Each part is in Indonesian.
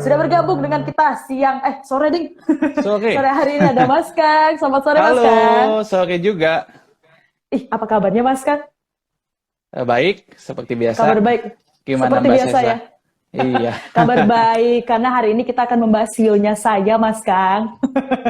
Sudah bergabung dengan kita sore ding. Sore. Sore hari ini ada Mas Kang. Selamat sore Mas Halo, Kang. sore juga. Ih, apa kabarnya Mas Kang? Baik, seperti biasa. Kabar baik. Gimana Seperti Mbak biasa Sesa? ya. Iya. Kabar baik karena hari ini kita akan membahas sionya saya Mas Kang.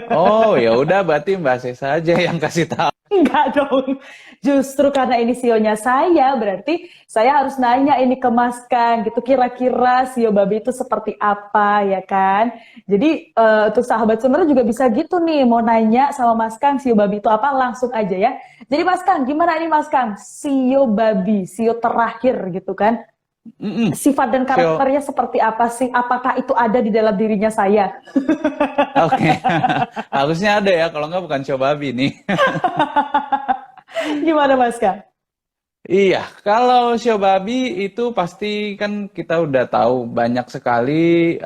Oh, ya udah berarti Mbak Sesa aja yang kasih tahu. Enggak dong. Justru karena ini sionya saya, berarti saya harus nanya ini ke Mas Kang gitu. Kira-kira sio babi itu seperti apa ya kan? Jadi untuk sahabat Sumber juga bisa gitu nih, mau nanya sama Mas Kang sio babi itu apa, langsung aja ya. Jadi Mas Kang, gimana ini Mas Kang? Sio babi, sio terakhir gitu kan? Mm-mm. Sifat dan So, karakternya seperti apa sih? Apakah itu ada di dalam dirinya saya? oke. Harusnya ada ya, kalau nggak bukan babi nih. Gimana Mas Kang? Iya, kalau babi itu pasti kan kita udah tahu banyak sekali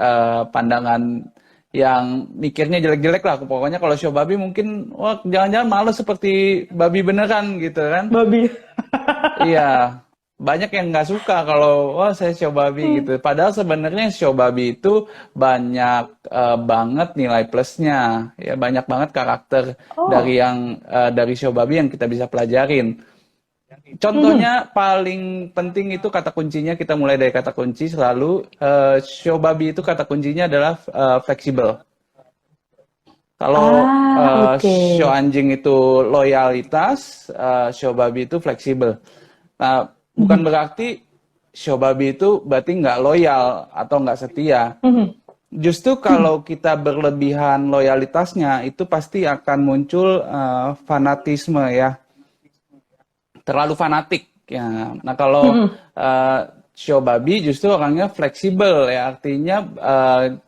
pandangan yang mikirnya jelek-jelek lah. Pokoknya kalau babi mungkin, wah jangan-jangan malu seperti babi beneran gitu kan. Babi. Iya, banyak yang nggak suka kalau wah saya babi Hmm. gitu. Padahal sebenarnya babi itu banyak banget nilai plusnya, ya banyak banget karakter dari Oh. dari babi yang kita bisa pelajarin. Mhm. Contohnya paling penting itu kata kuncinya, kita mulai dari kata kunci selalu. Babi itu kata kuncinya adalah fleksibel. Kalau Oke. anjing itu loyalitas, babi itu fleksibel. Nah, bukan Mhm. berarti babi itu berarti nggak loyal atau nggak setia. Mhm. Justru kalau kita berlebihan loyalitasnya, itu pasti akan muncul fanatisme ya, terlalu fanatik ya. Nah, kalau Mhm. babi justru orangnya fleksibel ya, artinya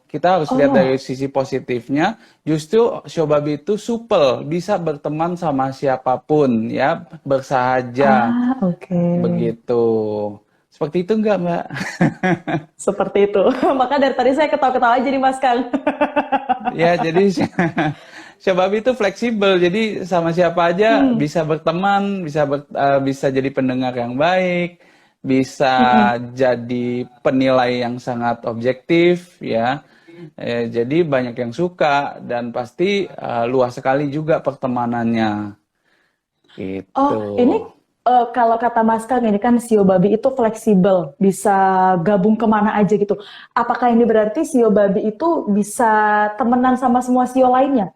kita harus lihat dari Oh. sisi positifnya. Justru babi itu supel, bisa berteman sama siapapun ya, bersahaja Oke. begitu. Seperti itu enggak, Mbak? Seperti itu. Maka dari tadi saya ketawa-ketawa aja nih Mas Kang. Ya, jadi babi itu fleksibel, jadi sama siapa aja Hmm. bisa berteman, bisa jadi pendengar yang baik, bisa Mhm. jadi penilai yang sangat objektif, ya. Jadi banyak yang suka dan pasti luas sekali juga pertemanannya, Oh, gitu. ini kalau kata Mas Kang ini kan sio babi itu fleksibel, bisa gabung kemana aja gitu. Apakah ini berarti sio babi itu bisa temenan sama semua sio lainnya?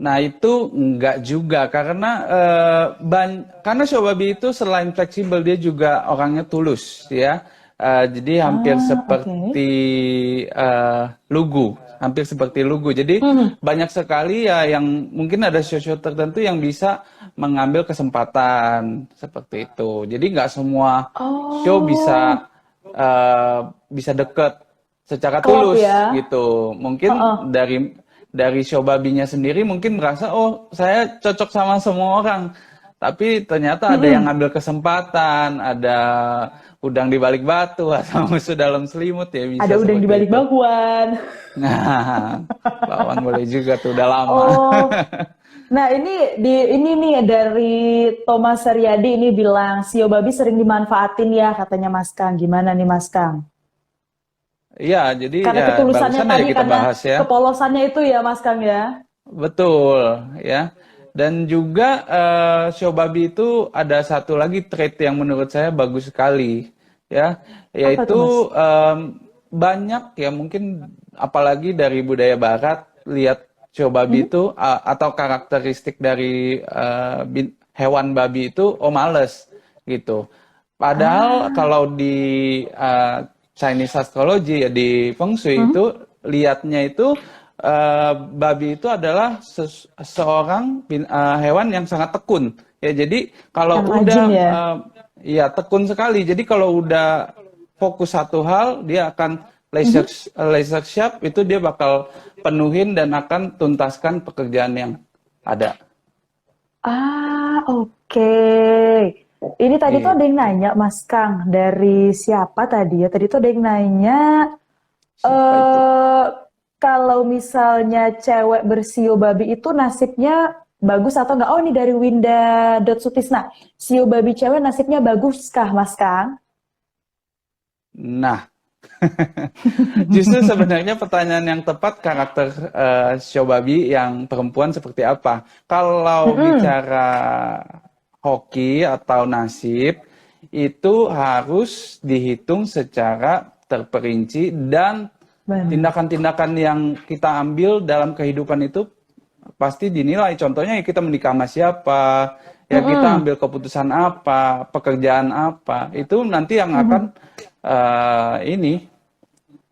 Nah, itu enggak juga karena karena Shobabi itu selain fleksibel dia juga orangnya tulus ya. Jadi hampir Oke. seperti lugu, hampir seperti lugu. Jadi Mhm. banyak sekali ya yang mungkin ada show-show tertentu yang bisa mengambil kesempatan seperti itu. Jadi nggak semua show Oh, bisa deket secara klop tulus ya. gitu. Mungkin Heeh. dari show babinya sendiri mungkin merasa oh saya cocok sama semua orang. Tapi ternyata ada yang Mhm. ngambil kesempatan, ada udang di balik batu atau musuh dalam selimut ya bisa Ada udang di seperti balik itu. bakwan. Nah, lawan boleh juga tuh udah lama. Oh, nah ini nih dari Thomas Saryadi ini bilang sio babi sering dimanfaatin ya katanya Mas Kang. Gimana nih Mas Kang? Iya, jadi Karena ya ketulusannya barusan aja tadi, kita karena bahas ya. kepolosannya itu ya Mas Kang ya. Betul, ya. Dan juga Shobabi itu ada satu lagi trait yang menurut saya bagus sekali, ya, Apa yaitu tuh Mas? banyak ya mungkin apalagi dari budaya Barat lihat Shobabi Mhm. itu atau karakteristik dari hewan babi itu oh males gitu. Padahal Ah, kalau di Chinese astrology ya di Feng Shui mhm. itu lihatnya itu babi itu adalah seorang hewan yang sangat tekun. Ya, jadi kalau Yang udah rajin ya. ya tekun sekali. Jadi kalau udah fokus satu hal, dia akan laser Mhm. laser sharp itu dia bakal penuhin dan akan tuntaskan pekerjaan yang ada. Oke. Ini tadi tuh ada yang Gitu. nanya Mas Kang dari siapa tadi ya? Tadi tuh ada yang nanya Siapa itu? eh kalau misalnya cewek bersio babi itu nasibnya bagus atau enggak? Oh, ini dari Winda Sutisna. Sio babi cewek nasibnya bagus kah, Mas Kang? Nah, Justru sebenarnya pertanyaan yang tepat karakter Shobabi yang perempuan seperti apa. Kalau Mm-mm. bicara hoki atau nasib, itu harus dihitung secara terperinci dan Benar. tindakan-tindakan yang kita ambil dalam kehidupan itu pasti dinilai. Contohnya ya kita menikah sama siapa, ya kita Mm-mm. ambil keputusan apa, pekerjaan apa, itu nanti yang Mhm. akan ini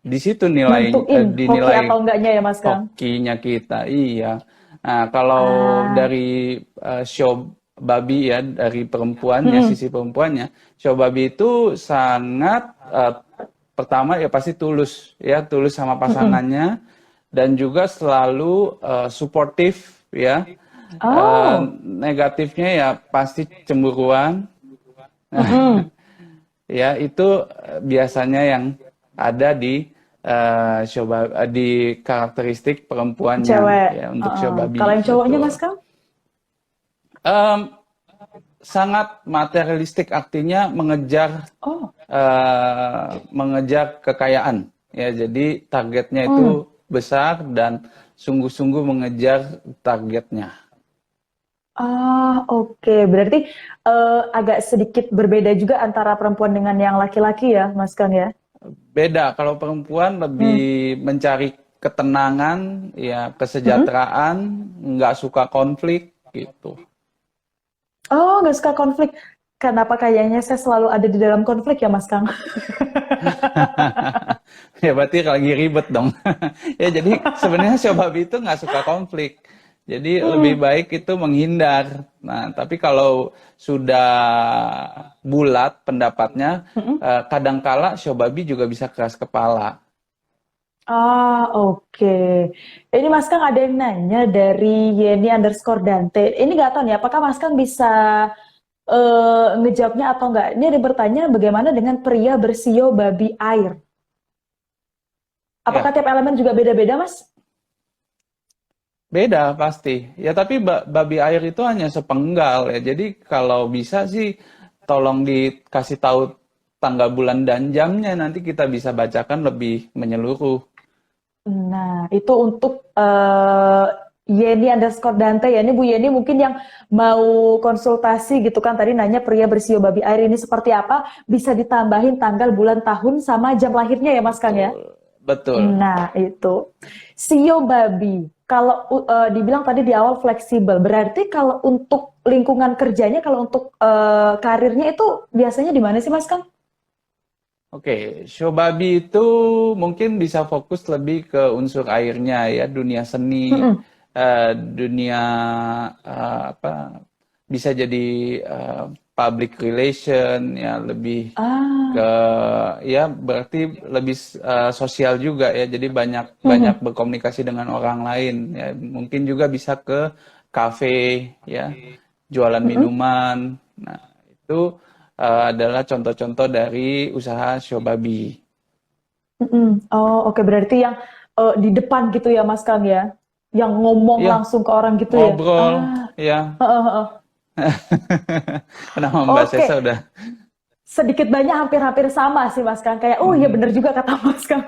di situ Nentuin hoki dinilai atau enggaknya ya Mas Kang. hokinya kita. Iya. Nah, kalau Ah, dari show babi ya, dari perempuannya, mm-mm. sisi perempuannya, show babi itu sangat pertama ya pasti tulus ya, tulus sama Mm-mm. pasangannya dan juga selalu suportif ya. Oh, Negatifnya ya pasti cemburuan. mm-mm. Ya, itu biasanya yang ada di di karakteristik perempuannya Cewek. ya untuk Heeh. Kalau Shobabi, yang cowoknya Mas betul. Kang? Em, Sangat materialistik artinya Oh, mengejar kekayaan ya. Jadi targetnya itu mm. besar dan sungguh-sungguh mengejar targetnya. Ah, oke. Berarti agak sedikit berbeda juga antara perempuan dengan yang laki-laki ya, Mas Kang ya? Beda, kalau perempuan Hmm. lebih mencari ketenangan, ya Mm-mm. kesejahteraan, nggak suka konflik gitu. Oh, nggak suka konflik. Kenapa kayaknya saya selalu ada di dalam konflik ya, Mas Kang? Ya berarti lagi ribet dong. Ya jadi sebenarnya Shobabi itu nggak suka konflik. Jadi lebih Hmm. baik itu menghindar. Nah, tapi kalau sudah bulat pendapatnya, Mm-mm. kadangkala Shobabi juga bisa keras kepala. Ah, oke. Ini Mas Kang ada yang nanya dari Yeni_Dante. Ini nggak tahu nih, apakah Mas Kang bisa ngejawabnya atau enggak? Ini ada bertanya bagaimana dengan pria bersio babi air? Apakah Ya, tiap elemen juga beda-beda, Mas? beda pasti. Ya tapi babi air itu hanya sepenggal ya. Jadi kalau bisa sih tolong dikasih tahu tanggal bulan dan jamnya nanti kita bisa bacakan lebih menyeluruh. Nah, itu untuk Yeni_Dante ya. Ini Bu Yeni mungkin yang mau konsultasi gitu kan. Tadi nanya pria bersio babi air ini seperti apa. Bisa ditambahin tanggal, bulan, tahun, sama jam lahirnya ya Mas Kang ya? Betul. Betul. Nah, itu. Sio babi. Kalau dibilang tadi di awal fleksibel, berarti kalau untuk lingkungan kerjanya, kalau untuk karirnya itu biasanya di mana sih Mas Kang? Oke, Shobabi itu mungkin bisa fokus lebih ke unsur airnya ya, dunia seni, Mm-mm. dunia apa bisa jadi public relation ya, lebih ke Ah, ya berarti lebih sosial juga ya. Jadi banyak banyak mhm. berkomunikasi dengan orang lain ya. Mungkin juga bisa ke kafe ya, jualan Mm-mm. minuman. Nah, itu adalah contoh-contoh dari usaha Shobabi. Mm-mm. Oh, oke. Berarti yang di depan gitu ya, Mas Kang ya? Yang ngomong Iya, langsung ke orang gitu ya? ngobrol Ah, ya. heeh, heeh. Kenapa Mbak Oke. Sesa udah Sedikit banyak hampir-hampir sama sih, Mas Kang. Kayak, oh iya Mhm. bener juga kata Mas Kang.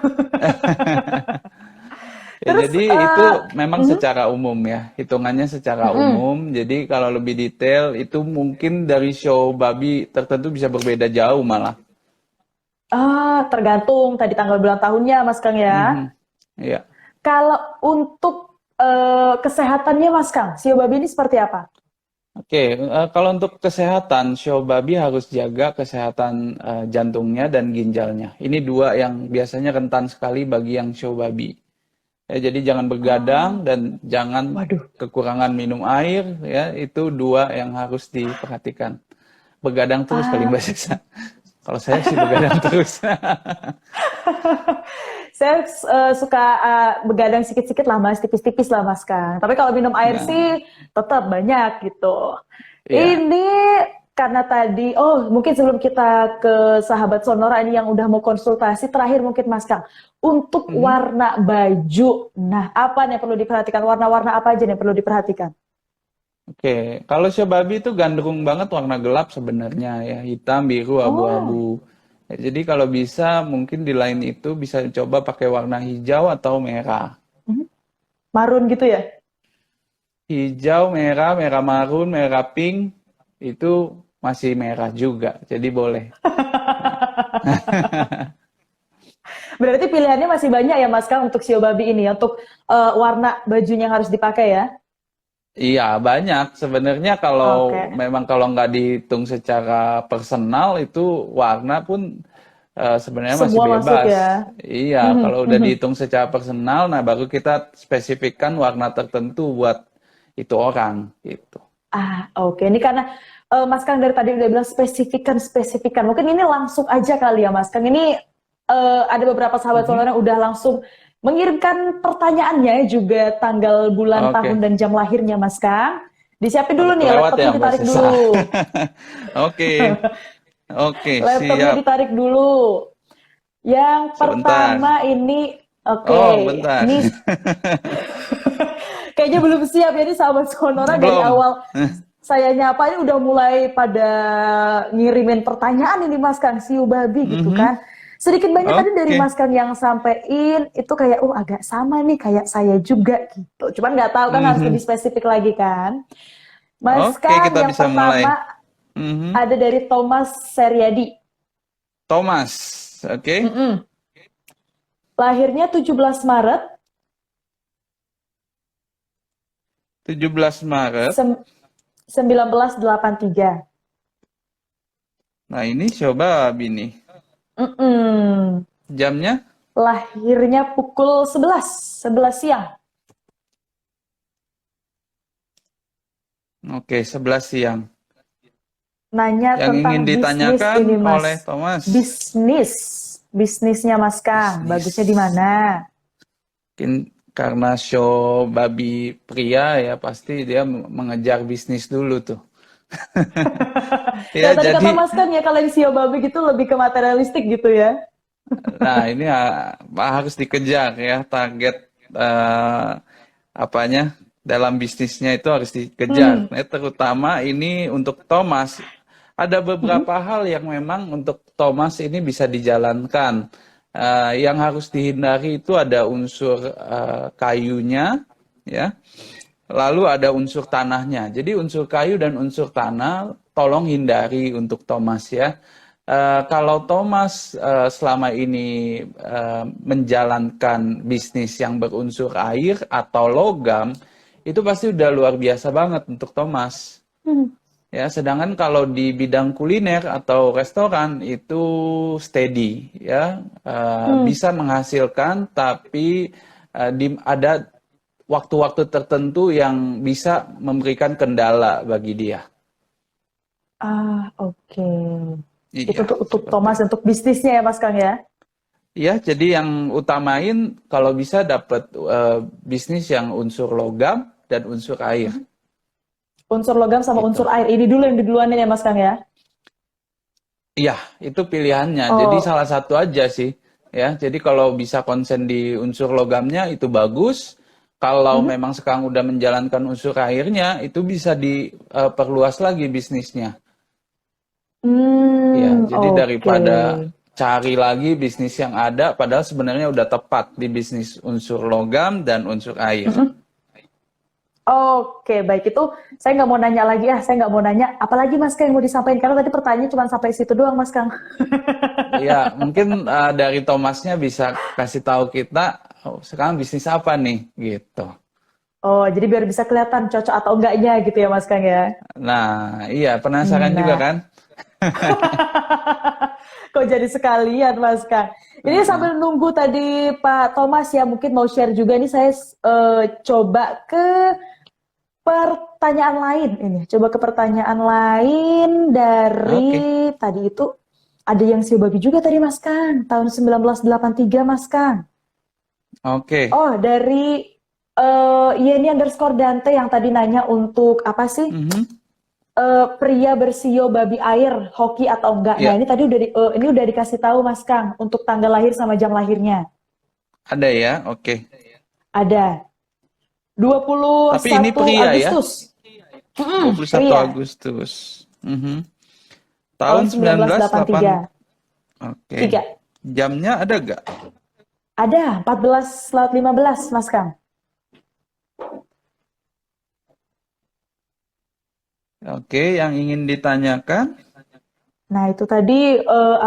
Ya, Terus, jadi itu memang mhm, secara umum ya, hitungannya secara mhm. umum. Jadi kalau lebih detail itu mungkin dari show babi tertentu bisa berbeda jauh malah. Tergantung tadi tanggal bulan tahunnya, Mas Kang ya. Mhm. Ya. Kalau untuk kesehatannya, Mas Kang, sio babi ini seperti apa? Oke, kalau untuk kesehatan, show babi harus jaga kesehatan jantungnya dan ginjalnya. Ini dua yang biasanya rentan sekali bagi yang show babi. Ya, jadi jangan begadang Oh, dan jangan waduh. kekurangan minum air, ya itu dua yang harus diperhatikan. Begadang terus paling Ah, basah. Kalau saya sih begadang terus. saya suka begadang sedikit-sedikit lah Mas, tipis-tipis lah Mas Kang. Tapi kalau minum air Nah, sih tetap banyak gitu. ya. Ini karena tadi, oh mungkin sebelum kita ke sahabat Sonora ini yang udah mau konsultasi, terakhir mungkin Mas Kang, untuk Mhm. warna baju, nah apa nih yang perlu diperhatikan? Warna-warna apa aja nih yang perlu diperhatikan? Oke, kalau show babi itu gandrung banget warna gelap sebenarnya ya, hitam, biru, Oh, abu-abu. Jadi kalau bisa mungkin di line itu bisa coba pakai warna hijau atau merah. Mhm. Marun gitu ya? Hijau, merah, merah marun, merah pink itu masih merah juga. Jadi boleh. Berarti pilihannya masih banyak ya Mas Kang untuk Shio Babi ini ya, untuk warna bajunya yang harus dipakai ya? Iya, banyak. Sebenarnya kalau Oke. memang kalau nggak dihitung secara personal itu warna pun sebenarnya masih Semua masuk bebas. ya? Iya, Mhm, kalau udah mhm. dihitung secara personal, nah baru kita spesifikkan warna tertentu buat itu orang gitu. Oke. Ini karena Mas Kang dari tadi udah bilang spesifikan, spesifikan. Mungkin ini langsung aja kali ya Mas Kang. Ini ada beberapa sahabat Mhm. sonora yang udah langsung mengirimkan pertanyaannya, juga tanggal, bulan, tahun, Oke. dan jam lahirnya Mas Kang. Disiapin Kalau dulu nih, kelewat ya laptopnya Mbak ditarik Sisa. dulu. Oke, oke, Laptopnya siap. ditarik dulu. Yang Sebentar. pertama ini, oke, Oh, bentar. ini kayaknya belum siap ya, ini sahabat sonora dari Belum. awal saya nyapa ini udah mulai pada ngirimin pertanyaan ini Mas Kang, Siu Babi gitu Mhm. kan. Sedikit banyak tadi dari Oke. Mas Kang yang sampein itu kayak, agak sama nih kayak saya juga gitu. Cuman nggak tahu kan, harus lebih Mhm. spesifik lagi kan. Mas Oke, Kang kita yang bisa mulai. pertama Mhm. ada dari Thomas Seriadi. Thomas, oke. Mm-mm. Lahirnya 17 Maret 17 Maret. 1983. Nah, ini coba Bini. Mm-mm. Jamnya? Lahirnya pukul 11 siang. Oke, 11 siang. Nanya Yang ingin tentang bisnis ditanyakan ini oleh Mas. Thomas. Bisnis. Bisnisnya Mas Kang. Bagusnya di Bisnis. mana? Mungkin karena show babi pria ya pasti dia mengejar bisnis dulu tuh. Ya Ya, tadi kata jadi Mas Kang ya, kalau yang Sio Babi gitu lebih ke materialistik gitu ya. nah ini harus dikejar ya target apanya dalam bisnisnya itu harus dikejar. Hmm. Nah, terutama ini untuk Thomas ada Mm-mm. beberapa hal yang memang untuk Thomas ini bisa dijalankan. Yang harus dihindari itu ada unsur kayunya, ya. Lalu ada unsur tanahnya. Jadi unsur kayu dan unsur tanah tolong hindari untuk Thomas ya. Kalau Thomas selama ini menjalankan bisnis yang berunsur air atau logam, itu pasti udah luar biasa banget untuk Thomas. Hmm. Ya, sedangkan kalau di bidang kuliner atau restoran itu steady, ya, Hmm. bisa menghasilkan, tapi ada waktu-waktu tertentu yang bisa memberikan kendala bagi dia. Oke. Itu Iya, untuk seperti Thomas, itu. untuk bisnisnya ya Mas Kang ya. Ya, jadi yang utamain kalau bisa dapat bisnis yang unsur logam dan unsur air, Unsur logam sama gitu. unsur air. Ini dulu yang diduluanin ya Mas Kang ya. Iya, itu pilihannya. Jadi Oh. salah satu aja sih, ya. Jadi kalau bisa konsen di unsur logamnya itu bagus. Kalau Mhm. memang sekarang udah menjalankan unsur airnya, itu bisa diperluas lagi bisnisnya. Ya, jadi Oke. daripada cari lagi bisnis yang ada, padahal sebenarnya udah tepat di bisnis unsur logam dan unsur air. Mhm. Oke, baik, itu saya nggak mau nanya lagi ya, saya nggak mau nanya apalagi Mas Kang yang mau disampaikan, karena tadi pertanyaan cuma sampai situ doang Mas Kang. Ya, mungkin dari Thomasnya bisa kasih tahu kita, oh, sekarang bisnis apa nih, gitu. Oh, jadi biar bisa kelihatan cocok atau enggaknya gitu ya Mas Kang ya. Nah, iya, penasaran juga Nah, kan? kok jadi sekalian Mas Kang. Ini Heeh. sambil nunggu tadi Pak Thomas ya, mungkin mau share juga nih, saya coba ke pertanyaan lain ini. Coba ke pertanyaan lain dari Oke, tadi itu, ada yang Sio Babi juga tadi Mas Kang, tahun 1983 Mas Kang. oke. Oh, dari Yeni underscore Dante yang tadi nanya untuk apa sih? Mhm. Pria bersio babi air, hoki atau enggak? Nah, Ya, ini tadi ini udah dikasih tahu Mas Kang untuk tanggal lahir sama jam lahirnya. ada ya, oke. Ada Tapi ini 21 pria ya, Agustus. 21 Pria, Agustus. Mhm. Tahun tahun 1908, 1983. Oke. Tiga. Jamnya ada gak? Ada, 14 lewat 15, Mas Kang. Oke, yang ingin ditanyakan? Nah, itu tadi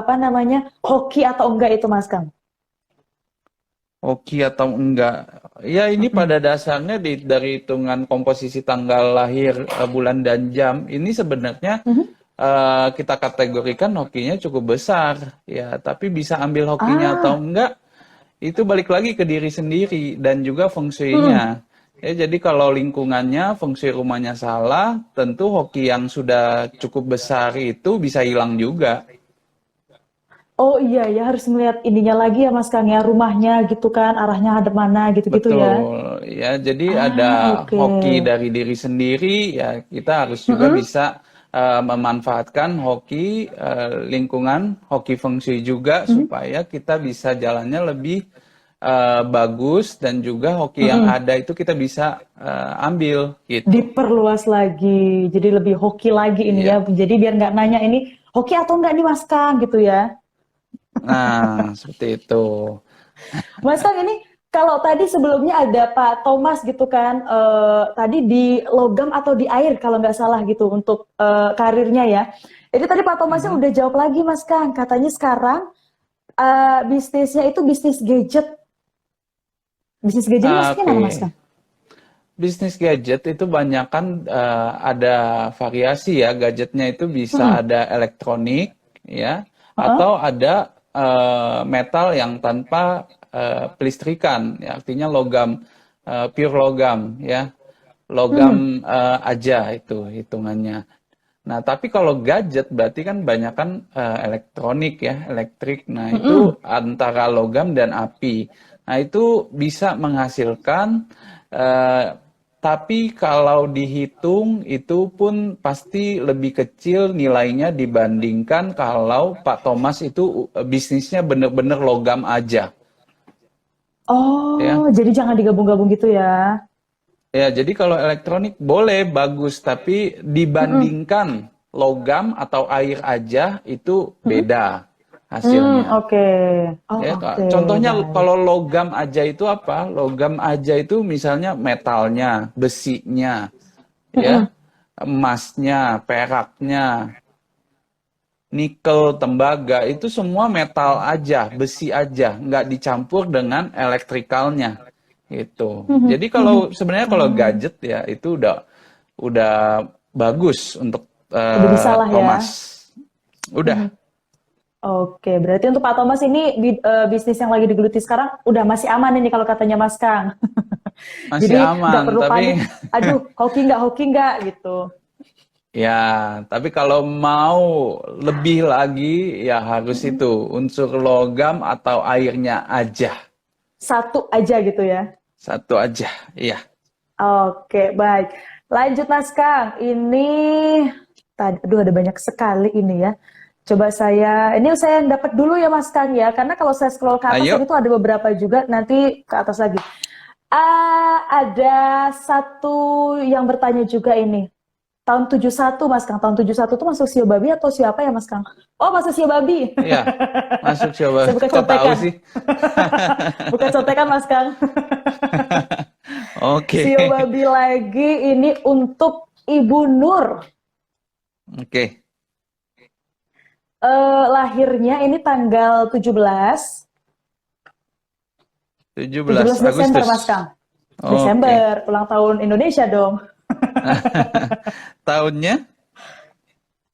apa namanya? Hoki atau enggak itu, Mas Kang? Hoki atau enggak? Ya, ini Mm-mm. pada dasarnya dari hitungan komposisi tanggal lahir, bulan dan jam, ini sebenarnya Mhm. kita kategorikan hokinya cukup besar. Ya, tapi bisa ambil hokinya atau Ah, enggak, itu balik lagi ke diri sendiri dan juga feng mm. shui-nya. Ya, jadi kalau lingkungannya, feng shui rumahnya salah, tentu hoki yang sudah cukup besar itu bisa hilang juga. Oh iya ya, harus melihat ininya lagi ya, Mas Kang ya, rumahnya gitu kan, arahnya hadap mana gitu-gitu ya. Betul, ya. Jadi ada Ah, oke. hoki dari diri sendiri, ya kita harus juga Mm-mm. bisa memanfaatkan hoki lingkungan, hoki feng shui juga Mhm. supaya kita bisa jalannya lebih bagus dan juga hoki yang Mm-mm. ada itu kita bisa ambil gitu. Diperluas lagi, jadi lebih hoki lagi ini ya. Ya. Jadi biar nggak nanya ini hoki atau enggak nih Mas Kang gitu ya. Nah, seperti itu. Mas Kang ini kalau tadi sebelumnya ada Pak Thomas gitu kan, tadi di logam atau di air kalau nggak salah gitu untuk karirnya ya. Jadi tadi Pak Thomasnya Mhm. udah jawab lagi Mas Kang, katanya sekarang bisnisnya itu bisnis gadget. Bisnis gadget ini maksudnya mana Mas Oke. Kang? Bisnis gadget itu banyak kan ada variasi ya. Gadgetnya itu bisa Mm-mm. ada elektronik ya, Heeh. atau ada metal yang tanpa pelistrikan, ya, artinya logam, pure logam ya, Mm. logam aja itu hitungannya. Nah, tapi kalau gadget berarti kan banyak kan elektronik ya, elektrik. Nah, Mm-mm. itu antara logam dan api. Nah, itu bisa menghasilkan, eh, tapi kalau dihitung itu pun pasti lebih kecil nilainya dibandingkan kalau Pak Thomas itu bisnisnya bener-bener logam aja, Oh, ya. jadi jangan digabung-gabung gitu ya. Ya, jadi kalau elektronik boleh bagus, tapi Mm-mm. dibandingkan logam atau air aja itu Mm-mm. beda hasilnya. Oke. Oh, Ya, oke, contohnya baik. kalau logam aja itu apa? Logam aja itu misalnya metalnya, besinya, ya, Mm-mm. emasnya, peraknya, nikel, tembaga itu semua metal aja, besi aja, nggak dicampur dengan elektrikalnya. Gitu. Mhm. Jadi kalau Mhm. sebenarnya kalau Oh, gadget ya itu udah bagus untuk udah bisa lah ya. Thomas. Udah, Mhm. Oke, berarti untuk Pak Thomas ini bisnis yang lagi digeluti sekarang udah masih aman ini kalau katanya Mas Kang. masih Jadi nggak aman, perlu tapi panik. Aduh, hoki nggak gitu. ya, tapi kalau mau lebih lagi ya harus Mhm. itu unsur logam atau airnya aja. Satu aja gitu ya. Satu aja. Iya. Oke, baik. Lanjut Mas Kang. Ini tadi, aduh ada banyak sekali ini ya. Coba ini saya yang dapat dulu ya Mas Kang ya, karena kalau saya scroll ke atas Ayo. ini tuh ada beberapa juga, nanti ke atas lagi. Ada satu yang bertanya juga ini. Tahun 71 Mas Kang, tahun 71 tuh masuk Sio Babi atau siapa ya Mas Kang? Oh, masuk Sio Babi. Iya. Masuk coba. Saya bukan Kok tahu contekan. sih? Bukan contekan Mas Kang. Oke. Sio Babi lagi ini untuk Ibu Nur. Oke. Lahirnya ini tanggal 17 17 Desember Agustus. Mas Kang. Oke. Desember, ulang tahun Indonesia dong. Tahunnya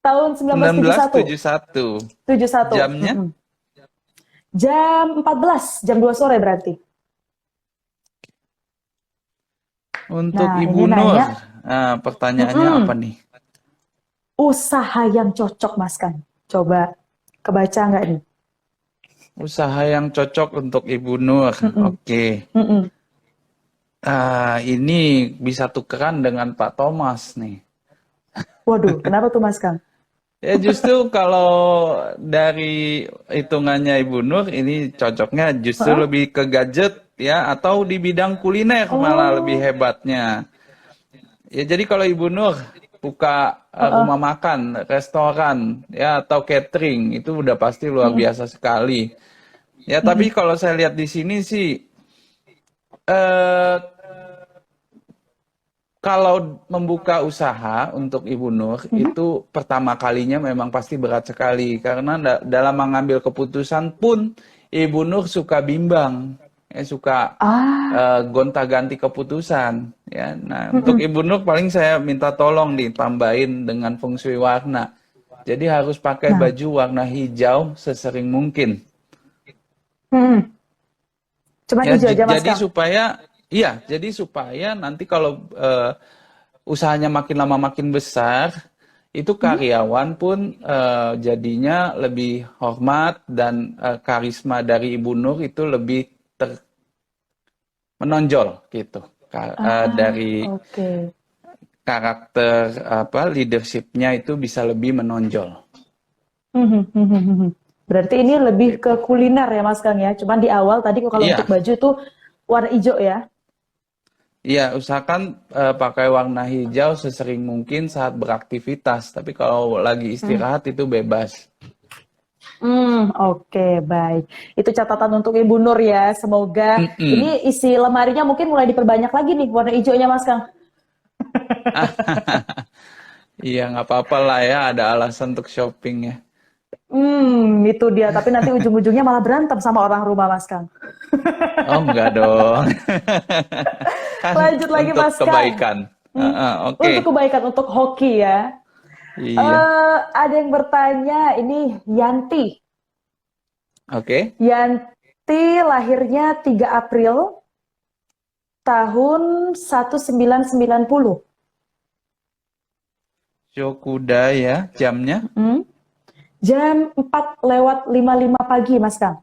Tahun 1971. 1971. 71. Jamnya Mm-mm. Jam 14, jam 2 sore berarti. untuk Nah, ini Ibu Nur. nanya, Nah, pertanyaannya apa mm-mm, nih? usaha yang cocok Mas Kang. Coba kebaca nggak nih? Usaha yang cocok untuk Ibu Nur. Mm-mm, Oke. mm-mm. Ini bisa tukeran dengan Pak Thomas nih. Waduh, kenapa tuh Mas Kang? Ya justru kalau dari hitungannya Ibu Nur ini cocoknya justru Heeh. lebih ke gadget ya atau di bidang kuliner malah lebih Oh, hebatnya. Ya jadi kalau Ibu Nur buka Heeh. rumah makan, restoran, ya atau catering itu udah pasti luar Mm-mm. biasa sekali. Ya, tapi Mm-mm. kalau saya lihat di sini sih eh kalau membuka usaha untuk Ibu Nur Mhm. itu pertama kalinya memang pasti berat sekali karena dalam mengambil keputusan pun Ibu Nur suka bimbang, ya, suka Ah. gonta-ganti keputusan. Ya, nah untuk Mm-mm. Ibu Nur paling saya minta tolong ditambahin dengan feng shui warna. Jadi harus pakai Nah. baju warna hijau sesering mungkin. Mm-mm. Cuman Ya, hijau aja Mas jadi Kang. supaya, iya, jadi supaya nanti kalau usahanya makin lama makin besar, itu Mhm. karyawan pun jadinya lebih hormat dan karisma dari Ibu Nur itu lebih menonjol gitu. Ah, Dari oke. karakter apa leadershipnya itu bisa lebih menonjol Mhm, mhm, mhm. Berarti ini lebih ke gitu. kuliner ya Mas Kang ya. Cuman di awal tadi kalau untuk Iya, baju tuh warna hijau ya. iya, usahakan pakai warna hijau sesering mungkin saat beraktivitas. Tapi kalau lagi Hmm. istirahat itu bebas. Oke, baik. Itu catatan untuk Ibu Nur ya. Semoga Mm-mm. ini isi lemarinya mungkin mulai diperbanyak lagi nih warna hijaunya Mas Kang. Iya, nggak apa-apa lah ya, ada alasan untuk shopping ya. Itu dia. Tapi nanti ujung-ujungnya malah berantem sama orang rumah Mas Kang. Oh, enggak dong. Kan Lanjut lagi untuk Mas Kang. kebaikan. Oke. Untuk kebaikan, untuk hoki ya. Iya. Ada yang bertanya, ini Yanti. Oke. Yanti lahirnya 3 April tahun 1990. Shokuda ya, jamnya. Hmm. Jam 4:55 pagi, Mas Kang.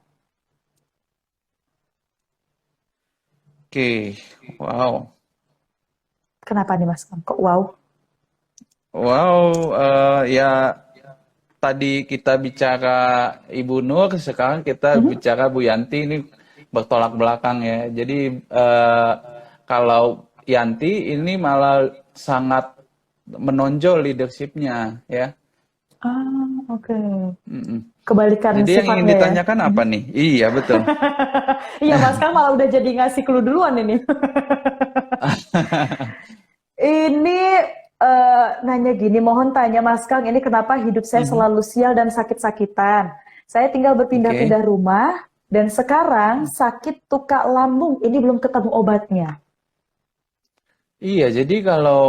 Oke. Wow. Kenapa nih, Mas Kang? Kok wow? Wow, ya tadi kita bicara Ibu Nur, sekarang kita Mhm. bicara Bu Yanti ini bertolak belakang ya. Jadi kalau Yanti ini malah sangat menonjol leadershipnya ya. Oke. Mm-mm. Kebalikan Jadi yang ingin sifatnya ya. ditanyakan apa nih? Iya, betul. Iya, Mas Kang malah udah jadi ngasih clue duluan ini. Ini nanya gini, mohon tanya Mas Kang, ini kenapa hidup saya Mhm. selalu sial dan sakit-sakitan? Saya tinggal Oke. berpindah-pindah rumah dan sekarang sakit tukak lambung. Ini belum ketemu obatnya. Iya, jadi kalau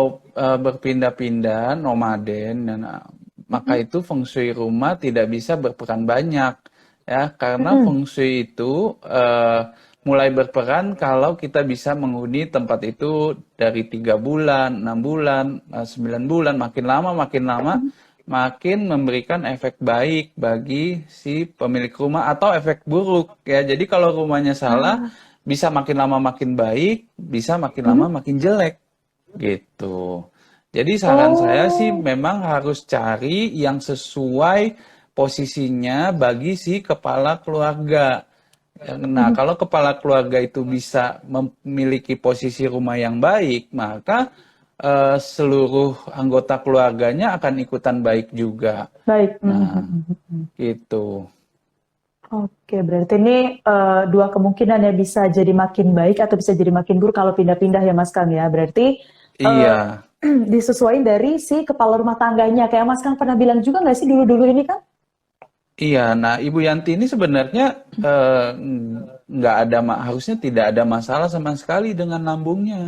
berpindah-pindah, nomaden, dan maka Mhm. itu feng shui rumah tidak bisa berperan banyak, ya, karena Mhm. feng shui itu mulai berperan kalau kita bisa menghuni tempat itu dari 3 bulan, 6 bulan, 9 bulan, makin lama, makin memberikan efek baik bagi si pemilik rumah atau efek buruk, ya. Jadi kalau rumahnya salah, Ah, bisa makin lama makin baik, bisa makin lama mhm. makin jelek. Gitu. Jadi saran saya sih Oh, memang harus cari yang sesuai posisinya bagi si kepala keluarga. Nah, mhm. kalau kepala keluarga itu bisa memiliki posisi rumah yang baik, maka seluruh anggota keluarganya akan ikutan baik juga. Baik. Nah, gitu. Oke, berarti ini dua kemungkinan ya bisa jadi makin baik atau bisa jadi makin buruk kalau pindah-pindah ya Mas Kang ya. Berarti eh, Iya, disesuaikan dari si kepala rumah tangganya. Kayak Mas Kang pernah bilang juga nggak sih dulu-dulu ini kan? iya. Nah, Ibu Yanti ini sebenarnya nggak ada, harusnya tidak ada masalah sama sekali dengan lambungnya.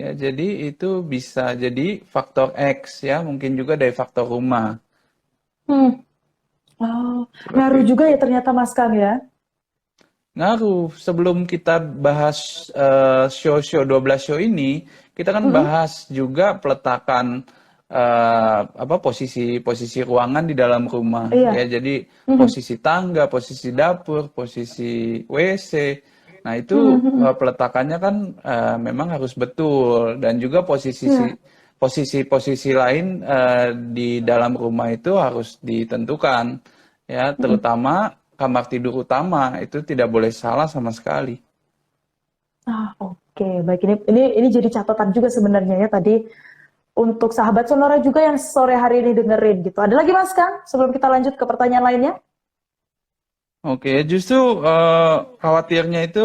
Ya, jadi itu bisa jadi faktor X ya, mungkin juga dari faktor rumah. Hmm. Oh, Seperti ngaruh juga itu. ya ternyata Mas Kang ya. Ngaruh. Sebelum kita bahas show-show 12 show ini, kita kan Mm-mm. bahas juga peletakan apa posisi-posisi ruangan di dalam rumah ya. Iya. Jadi Mhm. posisi tangga, posisi dapur, posisi WC. Nah, itu Mhm, mhm. peletakannya kan memang harus betul dan juga Iya. posisi-posisi lain di dalam rumah itu harus ditentukan ya, Mhm. terutama kamar tidur utama itu tidak boleh salah sama sekali. Oke, baik ini jadi catatan juga sebenarnya ya tadi untuk sahabat Sonora juga yang sore hari ini dengerin gitu. Ada lagi Mas Kang sebelum kita lanjut ke pertanyaan lainnya? Oke, justru khawatirnya itu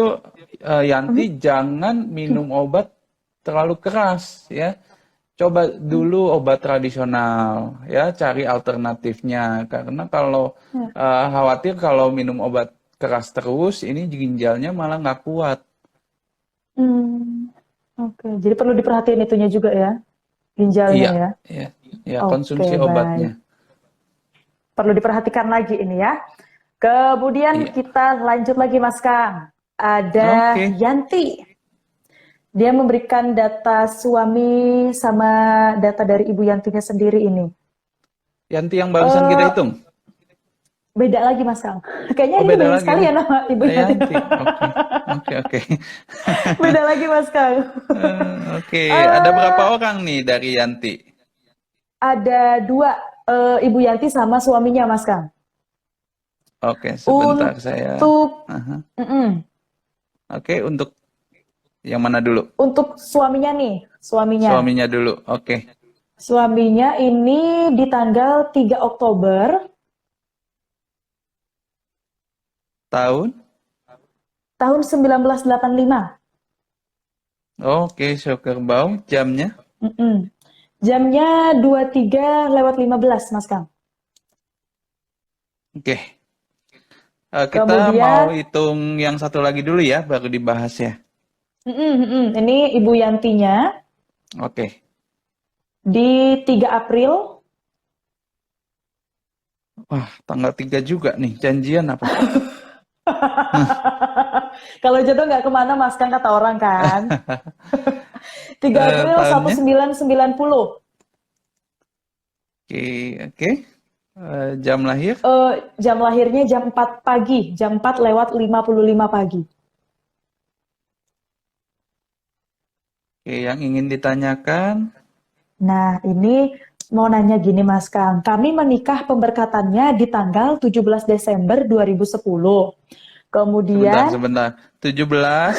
Mhm. Yanti jangan minum obat terlalu keras ya. Coba Hmm. dulu obat tradisional ya, cari alternatifnya. Karena kalau Ya. khawatir kalau minum obat keras terus, ini ginjalnya malah nggak kuat. Hmm. Oke, jadi perlu diperhatiin itunya juga ya, ginjalnya Iya, ya. ya, ya Oke, konsumsi obatnya. baik. Perlu diperhatikan lagi ini ya. Kemudian Iya. kita lanjut lagi Mas Kang. Ada Oke, Yanti. Dia memberikan data suami sama data dari Ibu Yantinya sendiri ini. Yanti yang barusan kita Eh, hitung. beda lagi Mas Kang. Kayaknya Oh, ini beda banyak lagi sekali nih. ya nama Ibu Yanti. Yanti. Oke, oke, oke. Beda lagi Mas Kang. Oke, ada berapa Eh, orang nih dari Yanti? ada dua, Ibu Yanti sama suaminya Mas Kang. Oke, sebentar saya. Untuk Aha. mm-mm. Oke, untuk yang mana dulu? Untuk suaminya nih, suaminya. Suaminya dulu. Oke. Suaminya ini di tanggal 3 Oktober Tahun? tahun 1985. Oke, show kerbau. Jamnya? Mm-mm. Jamnya 23:15 Mas Kang. Oke. Kita mau Kemudian hitung yang satu lagi dulu ya, baru dibahas ya. ini Ibu Yantinya Oke. di 3 April. Wah, tanggal 3 juga nih. Janjian apa? Kalau jodoh nggak kemana Mas Kang kata orang kan. 3 April Tahunnya? 1990. Oke, oke. Jam lahir? Jam lahirnya jam 4 pagi, jam 4:55 pagi. Oke, yang ingin ditanyakan? Nah, ini mau nanya gini Mas Kang. Kami menikah pemberkatannya di tanggal 17 Desember 2010. Sebentar, Kemudian sebentar. 17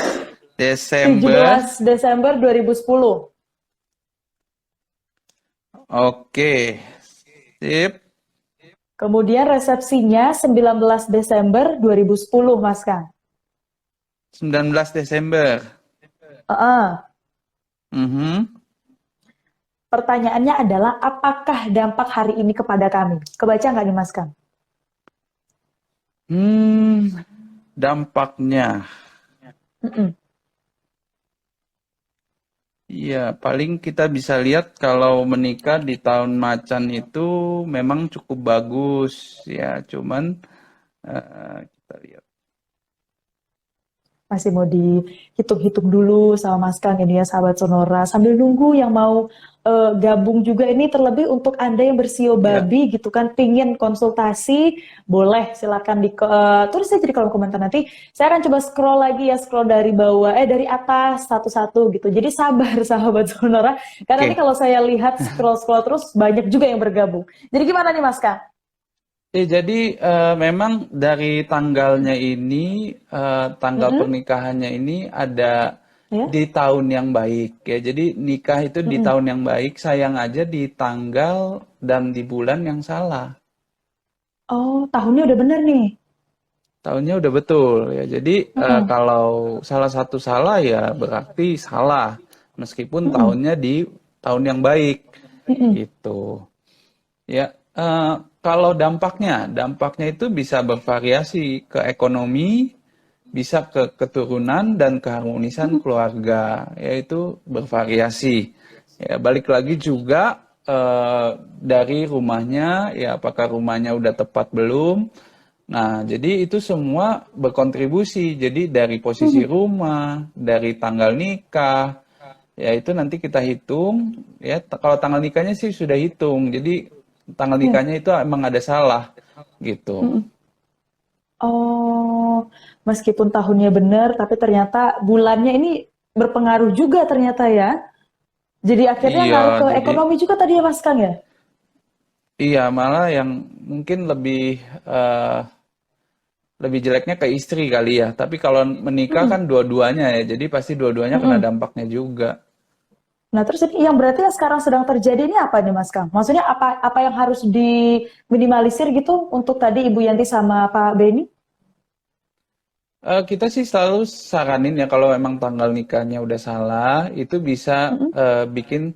Desember. 17 Desember 2010. Oke, sip. Kemudian resepsinya 19 Desember 2010, Mas Kang. 19 Desember. Heeh. Mhm. Pertanyaannya adalah apakah dampak hari ini kepada kami? Kebaca nggak nih Mas Kang? Dampaknya. Mm-mm. Iya, paling kita bisa lihat kalau menikah di tahun macan itu memang cukup bagus ya. Cuman kita lihat. Masih mau dihitung-hitung dulu sama Mas Kang ini ya sahabat Sonora. Sambil nunggu yang mau gabung juga ini terlebih untuk Anda yang bersio Ya, babi gitu kan pingin konsultasi, boleh silakan tulis aja di kolom komentar nanti. Saya akan coba scroll lagi ya, scroll dari bawah dari atas satu-satu gitu. Jadi sabar sahabat Sonora karena ini oke. kalau saya lihat scroll-scroll terus banyak juga yang bergabung. Jadi gimana nih Mas Kang? Jadi memang dari tanggalnya ini, tanggal Mm-mm. pernikahannya ini ada Ya. di tahun yang baik ya. Jadi nikah itu di Mm-mm. tahun yang baik, sayang aja di tanggal dan di bulan yang salah. Oh, tahunnya udah bener nih. Tahunnya udah betul ya. Jadi Mm-mm. kalau salah satu salah ya berarti salah, meskipun Mm-mm. tahunnya di tahun yang baik Mm-mm. gitu. Ya, kalau dampaknya itu bisa bervariasi ke ekonomi, bisa ke keturunan dan keharmonisan keluarga, yaitu bervariasi. Ya, balik lagi juga dari rumahnya, ya apakah rumahnya udah tepat belum? Nah, jadi itu semua berkontribusi. Jadi dari posisi Mm-mm. rumah, dari tanggal nikah, ya itu nanti kita hitung. Ya, kalau tanggal nikahnya sih sudah hitung. Jadi tanggal Ya. nikahnya itu emang ada salah gitu. Mm-mm. Oh, meskipun tahunnya benar, tapi ternyata bulannya ini berpengaruh juga ternyata ya. Jadi akhirnya Iya, ngaruh ke jadi ekonomi juga tadi ya Mas Kang ya? iya malah yang mungkin eh, lebih jeleknya ke istri kali ya. Tapi kalau menikah Mm-mm. kan dua-duanya ya. Jadi pasti dua-duanya kena Mm-mm. dampaknya juga. Nah, terus ini yang berarti yang sekarang sedang terjadi ini apa nih, Mas Kang? Maksudnya apa yang harus diminimalisir gitu untuk tadi Ibu Yanti sama Pak Beni? Kita sih selalu saranin ya kalau emang tanggal nikahnya udah salah, itu bisa Mm-mm. bikin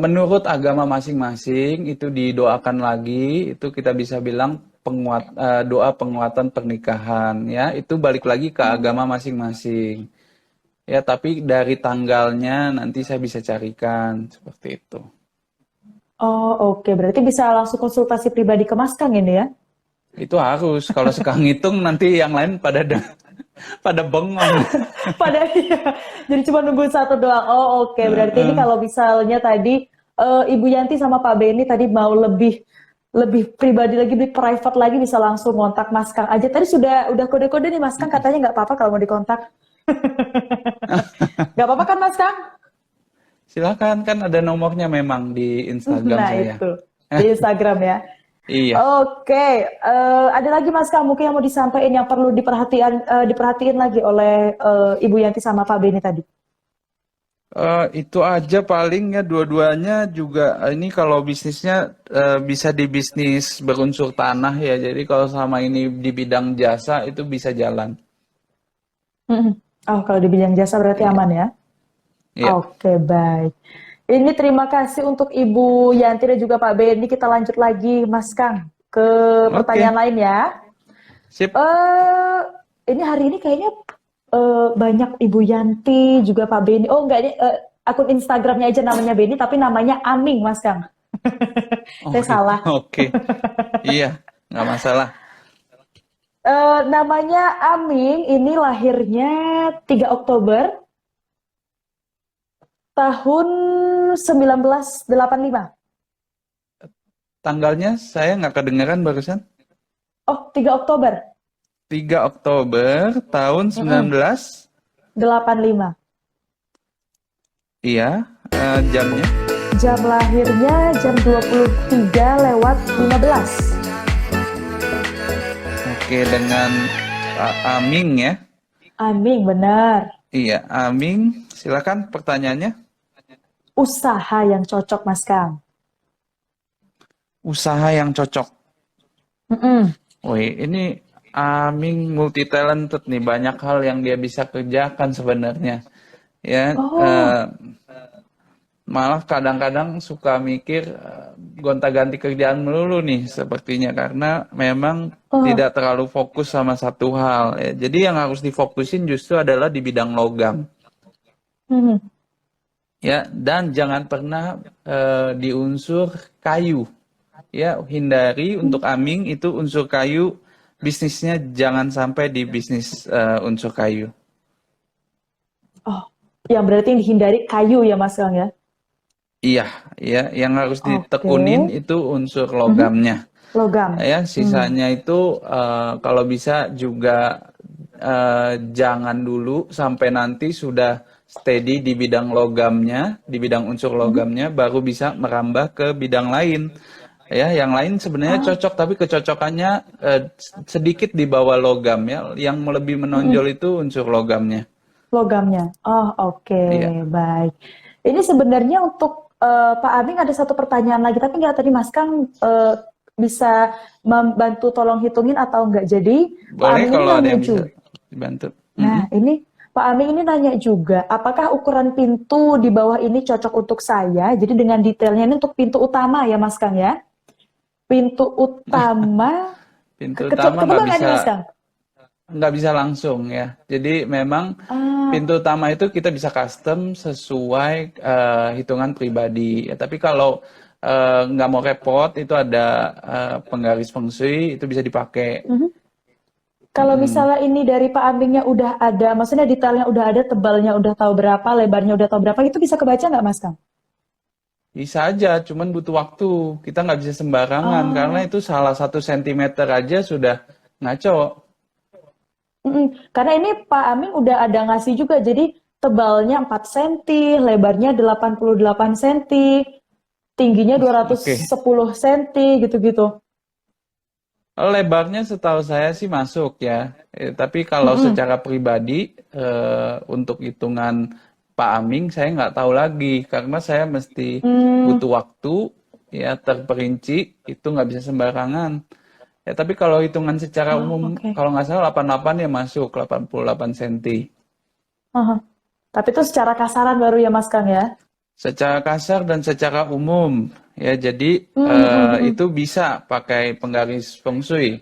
menurut agama masing-masing itu didoakan lagi, itu kita bisa bilang doa penguatan pernikahan ya, itu balik lagi ke agama masing-masing. Ya, tapi dari tanggalnya nanti saya bisa carikan seperti itu. Oh, oke. Berarti bisa langsung konsultasi pribadi ke Mas Kang ini ya? Itu harus kalau suka ngitung nanti yang lain pada bengong. Pada iya. Jadi cuma nunggu satu doang. Oh, oke. Berarti ini Heeh. kalau misalnya tadi Ibu Yanti sama Pak Beni tadi mau lebih lebih pribadi lagi, lebih private lagi bisa langsung kontak Mas Kang aja. Tadi sudah kode-kode nih Mas Kang katanya nggak apa-apa kalau mau dikontak. Nggak apa-apa kan Mas Kang? Silakan, kan ada nomornya memang di Instagram Nah saya. itu di Instagram ya. Iya. Oke, ada lagi Mas Kang mungkin yang mau disampaikan yang perlu diperhatiin lagi oleh Ibu Yanti sama Pak Beni tadi. Itu aja paling ya dua-duanya juga ini kalau bisnisnya bisa di bisnis berunsur tanah ya. Jadi kalau sama ini di bidang jasa itu bisa jalan. Mm-mm. Oh, kalau di bidang jasa berarti Iya. aman ya? Iya. Oke, baik. Ini terima kasih untuk Ibu Yanti dan juga Pak Beni. Kita lanjut lagi, Mas Kang, ke Oke, pertanyaan lain ya. sip. Eh, ini hari ini kayaknya banyak Ibu Yanti, juga Pak Beni. Oh, enggak, ini akun Instagramnya aja namanya Beni, tapi namanya Aming, Mas Kang. Oh Saya gitu. salah. Oke. Iya, nggak masalah. Namanya Aming, ini lahirnya 3 Oktober tahun 1985. Tanggalnya saya nggak kedengeran barusan. Oh, 3 Oktober. 3 Oktober tahun Mm-mm. 19. 85. Iya, jamnya. Jam lahirnya jam 23:15. Oke, dengan Pak Aming ya. Aming, benar. Iya, Aming. Silakan pertanyaannya. Usaha yang cocok, Mas Kang. Usaha yang cocok. Mm-mm. Wih, ini Aming multi talented nih, banyak hal yang dia bisa kerjakan sebenarnya. Ya, Oh, malah kadang-kadang suka mikir gonta-ganti kerjaan melulu nih sepertinya karena memang oh. tidak terlalu fokus sama satu hal. Ya. Jadi yang harus difokusin justru adalah di bidang logam. Mhm. Ya, dan jangan pernah di unsur kayu. Ya, hindari untuk Aming itu unsur kayu, bisnisnya jangan sampai di bisnis unsur kayu. Oh, yang berarti dihindari kayu ya, Mas Kang ya? Iya, ya, yang harus Oke. ditekunin itu unsur Mhm. logamnya. Logam. Ya, Hmm. sisanya itu kalau bisa juga jangan dulu sampai nanti sudah steady di bidang logamnya, di bidang unsur Mhm. logamnya, baru bisa merambah ke bidang lain. Ya, yang lain sebenarnya Oh, cocok, tapi kecocokannya sedikit di bawah logam ya. Yang lebih menonjol mm-mm. itu unsur logamnya. Logamnya. Oh, oke, Iya. baik. Ini sebenarnya untuk Pak Aming ada satu pertanyaan lagi, tapi nggak tadi Mas Kang bisa membantu tolong hitungin atau nggak? Jadi Pak Boleh Aming ini kalau ada nanya yang bisa juga. dibantu. Nah, Mm-mm. ini Pak Aming ini nanya juga, apakah ukuran pintu di bawah ini cocok untuk saya? Jadi dengan detailnya ini untuk pintu utama ya, Mas Kang ya? Pintu utama Pintu utama ketebak nggak nih Mas Kang? nggak bisa langsung ya. Jadi memang Ah, pintu utama itu kita bisa custom sesuai hitungan pribadi. Ya, tapi kalau nggak mau repot, itu ada penggaris feng shui, itu bisa dipakai. mhm. Kalau Mm-mm. misalnya ini dari Pak Amingnya udah ada, maksudnya detailnya udah ada, tebalnya udah tahu berapa, lebarnya udah tahu berapa, itu bisa kebaca nggak Mas Kang? Bisa aja, cuman butuh waktu. Kita nggak bisa sembarangan, karena Oh, itu salah 1 sentimeter aja sudah ngaco. mm-mm. Karena ini Pak Aming udah ada ngasih juga, jadi tebalnya 4 cm, lebarnya 88 cm, tingginya dua ratus Oke. sepuluh cm, gitu-gitu. Lebarnya setahu saya sih masuk ya. Tapi kalau Mm-mm. secara pribadi untuk hitungan Pak Aming saya nggak tahu lagi karena saya mesti Hmm, butuh waktu ya terperinci itu nggak bisa sembarangan. Ya tapi kalau hitungan secara oh, umum oke. kalau nggak salah 88 ya masuk 88 cm. Aha. Tapi itu secara kasaran baru ya Mas Kang ya? Secara kasar dan secara umum ya jadi Hmm. itu bisa pakai penggaris feng shui.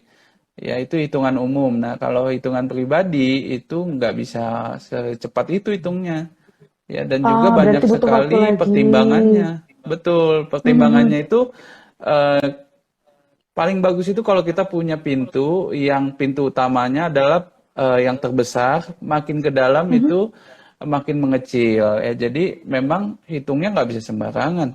Ya itu hitungan umum. Nah kalau hitungan pribadi itu nggak bisa secepat itu hitungnya. Ya, dan juga Ah, banyak berarti butuh waktu sekali lagi. pertimbangannya. Betul, Hmm. pertimbangannya itu paling bagus itu kalau kita punya pintu, yang pintu utamanya adalah yang terbesar, makin ke dalam Mhm. itu makin mengecil. Ya, jadi memang hitungnya nggak bisa sembarangan.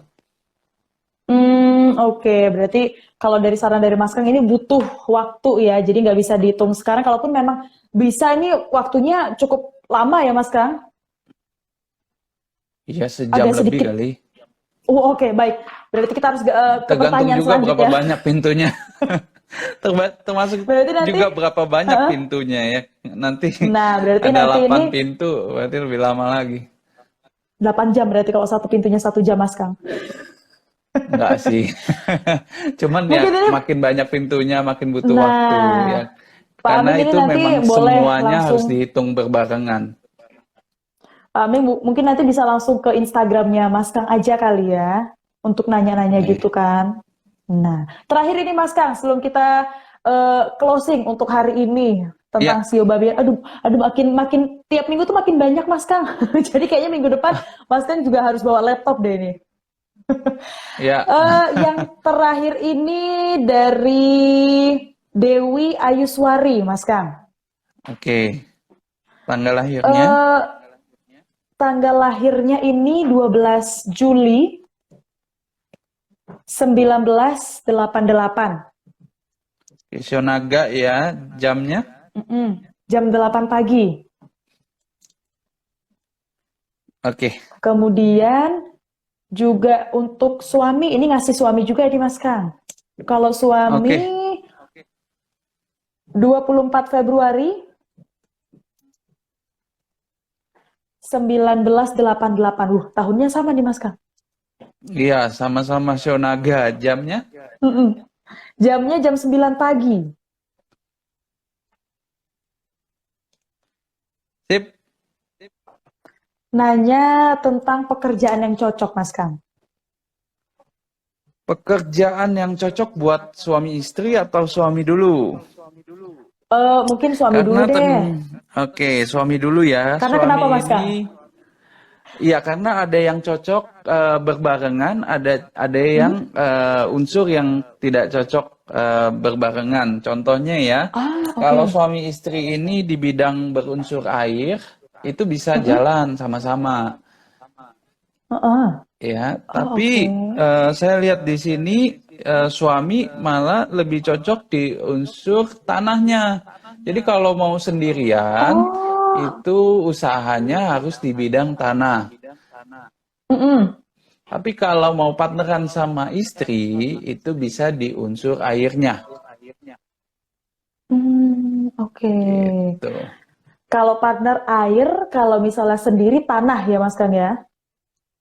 Oke. Berarti kalau dari saran dari Mas Kang ini butuh waktu ya, jadi nggak bisa dihitung sekarang. Kalaupun memang bisa, ini waktunya cukup lama ya Mas Kang? Ya, sejam Agak lebih sedikit. kali. Oke, baik. Berarti kita harus ke Tergantung pertanyaan juga berapa selanjutnya. banyak pintunya. Termasuk Berarti nanti, juga berapa banyak heeh. pintunya ya. Nanti Nah, berarti ada nanti ini 8 pintu, berarti lebih lama lagi. 8 jam berarti kalau satu pintunya 1 jam Mas Kang. Enggak sih. Cuman ya Mungkin ini, makin banyak pintunya makin butuh waktu ya. nah, Pak Karena Aming ini itu nanti memang boleh semuanya langsung, harus dihitung berbarengan. Pak Aming mungkin nanti bisa langsung ke Instagramnya Mas Kang aja kali ya, untuk nanya-nanya Baik. gitu kan. Nah, terakhir ini Mas Kang, sebelum kita closing untuk hari ini tentang Ya, Sio Babi. Aduh, aduh, makin makin tiap minggu tuh makin banyak Mas Kang. Jadi kayaknya minggu depan Mas Kang juga harus bawa laptop deh ini. ya. Yang terakhir ini dari Dewi Ayuswari, Mas Kang. Oke. Tanggal lahirnya. Eh, Tanggal lahirnya ini 12 Juli 1988. Naga ya, jamnya. Jam 8 pagi. Oke. Kemudian juga untuk suami, ini ngasih suami juga ini Mas Kang. Kalau suami Oke. 24 Februari 1988. Tahunnya sama nih Mas Kang. Iya, sama-sama Naga. Jamnya. Mm-mm. Jamnya jam 9 pagi. Sip. Nanya tentang pekerjaan yang cocok, Mas Kang. Pekerjaan yang cocok buat suami istri atau suami dulu? Mungkin suami dulu Karena deh. oke, suami dulu ya. Karena kenapa, Suami Mas Kang? ini iya, karena ada yang cocok berbarengan, ada yang Mhm. unsur yang tidak cocok berbarengan. Contohnya ya, Oke. kalau suami istri ini di bidang berunsur air, itu bisa Mhm. jalan sama-sama, Heeh. ya. Oke. Tapi saya lihat di sini suami malah lebih cocok di unsur tanahnya. Jadi kalau mau sendirian, Oh. itu usahanya harus di bidang tanah. Mm-mm. Tapi kalau mau partneran sama istri, itu bisa di unsur airnya. Oke. Gitu. Kalau partner air, kalau misalnya sendiri tanah ya, Mas Kang ya?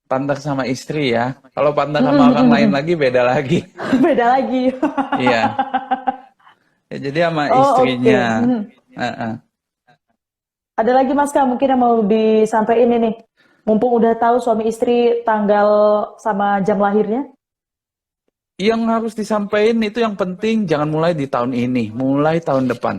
Partner sama istri ya. Kalau partner Mm-mm, sama orang lain mm-mm. lagi, beda lagi. Beda lagi. Iya. Ya, jadi sama Oh, oke. istrinya. Heeh. Ada lagi Mas Kang, mungkin yang mau disampaikan ini nih. Mumpung udah tahu suami istri tanggal sama jam lahirnya. Yang harus disampaikan itu yang penting jangan mulai di tahun ini, mulai tahun depan.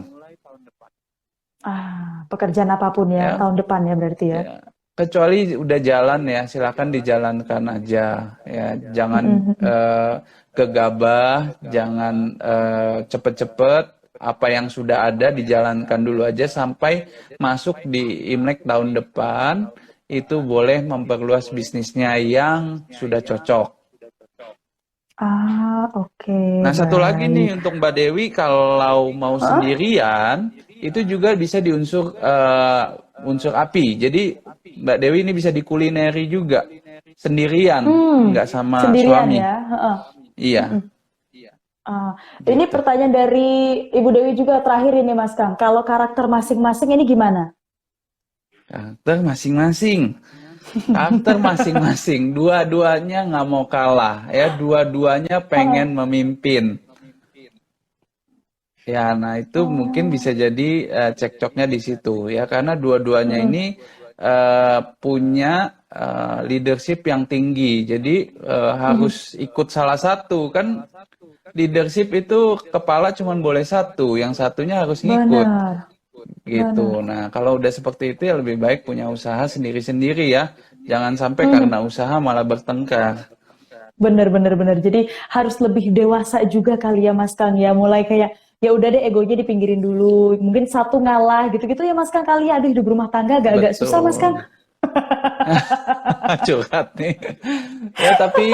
Pekerjaan apapun ya, Ya, tahun depan ya berarti ya. ya. Kecuali udah jalan ya, silakan dijalankan aja. Ya, jangan Mm-mm, mm-mm. gegabah, jangan cepet-cepet. Apa yang sudah ada dijalankan dulu aja sampai masuk di Imlek tahun depan. Itu boleh memperluas bisnisnya yang sudah cocok. Oke, Nah, satu lagi baik. nih untuk Mbak Dewi, kalau mau Hah? sendirian, itu juga bisa diunsur unsur api. Jadi Mbak Dewi ini bisa dikulineri juga, sendirian, Hmm, nggak sama sendirian suami. ya. Heeh. Iya, Mm-mm. Ah, ini gitu. pertanyaan dari Ibu Dewi juga terakhir ini Mas Kang. Kalau karakter masing-masing ini gimana? Karakter masing-masing. Karakter masing-masing, dua-duanya nggak mau kalah, ya, dua-duanya pengen memimpin. Ya, nah itu mungkin Oh, bisa jadi cekcoknya di situ, ya, karena dua-duanya mm-mm, ini punya leadership yang tinggi, jadi mhm. harus ikut salah satu, kan leadership itu kepala cuma boleh satu, yang satunya harus ngikut, Benar, gitu. benar. Nah, kalau udah seperti itu ya lebih baik punya usaha sendiri-sendiri ya, jangan sampai karena Mhm. usaha malah bertengkar. Bener, bener, bener. Jadi harus lebih dewasa juga kali ya Mas Kang ya. Mulai kayak ya udah deh egonya dipinggirin dulu. Mungkin satu ngalah gitu-gitu ya Mas Kang kali ya. Aduh hidup rumah tangga agak-agak susah Mas Kang. Betul. Curhat nih. Ya, tapi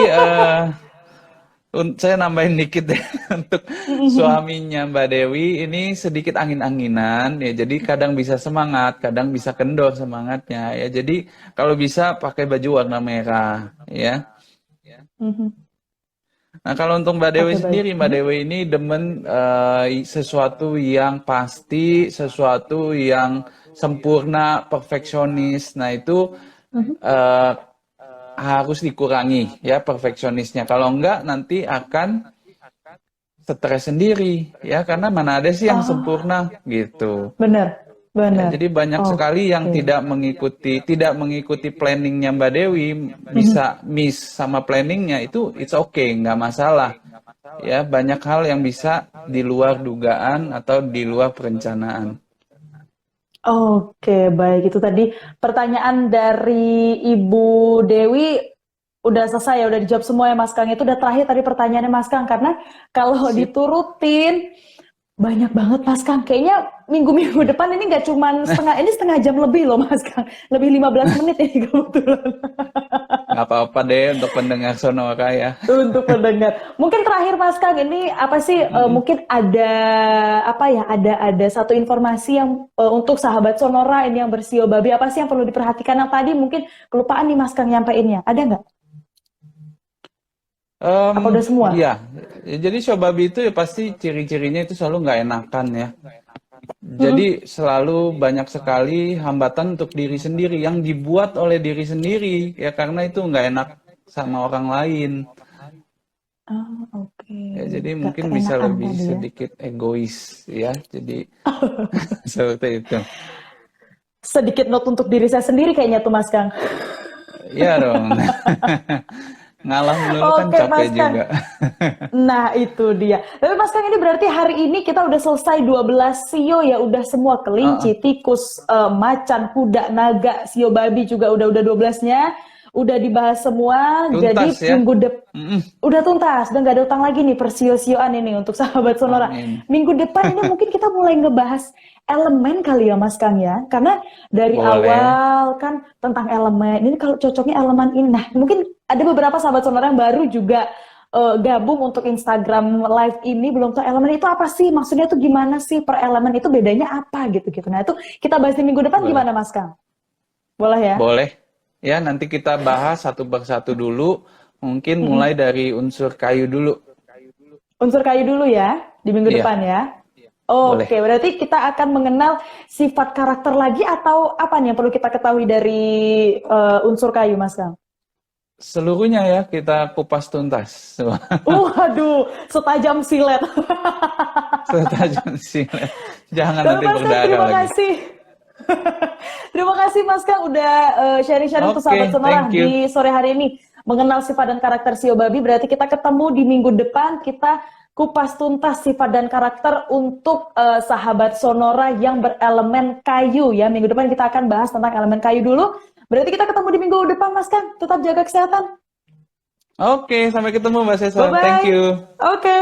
saya nambahin dikit deh untuk suaminya Mbak Dewi ini sedikit angin-anginan ya. Jadi kadang bisa semangat, kadang bisa kendor semangatnya ya. Jadi kalau bisa pakai baju warna merah ya. Mhm. Nah, kalau untuk Mbak Dewi Oke baik. sendiri, Mbak Dewi ini demen sesuatu yang pasti, sesuatu yang sempurna, perfeksionis. Nah, itu Mhm. eh, harus dikurangi ya perfeksionisnya. Kalau enggak nanti akan stres sendiri ya karena mana ada sih yang Oh, sempurna gitu. bener, Ya, bener. jadi banyak sekali yang Oke. tidak mengikuti planningnya Mbak Dewi, Mhm. bisa miss sama planningnya itu it's okay, nggak masalah. Ya, banyak hal yang bisa di luar dugaan atau di luar perencanaan. Oke, baik. Itu tadi pertanyaan dari Ibu Dewi udah selesai ya, udah dijawab semua ya Mas Kang. Itu udah terakhir tadi pertanyaannya Mas Kang, karena kalau Sip. diturutin banyak banget Mas Kang. Kayaknya minggu-minggu depan ini nggak cuman setengah jam lebih loh Mas Kang. Lebih 15 menit ini kebetulan. Nggak apa-apa deh untuk pendengar Sonora ya. Untuk pendengar. Mungkin terakhir Mas Kang, ini apa sih Mm-mm. mungkin ada apa ya, ada satu informasi yang untuk sahabat Sonora ini yang bersio babi, apa sih yang perlu diperhatikan yang tadi mungkin kelupaan nih Mas Kang nyampeinnya. Ada nggak? Apa udah semua? Iya, ya, jadi Shobabi itu ya pasti ciri-cirinya itu selalu nggak enakan ya. Jadi Mm-mm. selalu banyak sekali hambatan untuk diri sendiri yang dibuat oleh diri sendiri ya karena itu nggak enak sama orang lain. Oh, oke. Ya, jadi Gak mungkin bisa keenakan lebih tadi ya. sedikit egois ya. Jadi seperti itu. Sedikit note untuk diri saya sendiri kayaknya tuh Mas Kang. Ya dong. Ngalah melulu kan Oke capek Mas juga. Kang. Nah, itu dia. Tapi Mas Kang ini berarti hari ini kita udah selesai 12 sio ya, udah semua Heeh, kelinci, tikus, macan, kuda, naga, sio babi juga udah 12-nya. Udah dibahas semua. tuntas Jadi ya. minggu depan Mm-mm. udah tuntas, udah nggak ada utang lagi nih persio-sioan ini untuk sahabat Sonora. Amin. Minggu depan ini mungkin kita mulai ngebahas elemen kali ya Mas Kang ya. Karena dari Boleh. awal kan tentang elemen. Ini kalau cocoknya elemen ini. Nah, mungkin ada beberapa sahabat Sonora yang baru juga gabung untuk Instagram live ini belum tahu elemen itu apa sih, maksudnya tuh gimana sih per elemen itu bedanya apa gitu-gitu. Nah itu kita bahas di minggu depan Boleh. gimana Mas Kang? Boleh ya? Boleh. Ya, nanti kita bahas satu persatu dulu. Mungkin mulai Mm-mm. dari unsur kayu dulu. Unsur kayu dulu ya di minggu Iya, depan ya. Oke, boleh. berarti kita akan mengenal sifat karakter lagi atau apa nih yang perlu kita ketahui dari unsur kayu Mas Kang? Seluruhnya ya kita kupas tuntas. Waduh, setajam silet. Setajam silet. Jangan Tapi nanti Mas Kang, berdarah terima lagi. kasih. Terima kasih Mas Kang udah sharing-sharing untuk sahabat Oke, Sonora thank you. di sore hari ini. Mengenal sifat dan karakter Sio Babi, berarti kita ketemu di minggu depan, kita kupas tuntas sifat dan karakter untuk sahabat Sonora yang berelemen kayu ya. Minggu depan kita akan bahas tentang elemen kayu dulu. Berarti kita ketemu di minggu depan Mas Kang. Tetap jaga kesehatan. Oke, sampai ketemu Mbak Cesar. Thank Bye-bye. you. Oke.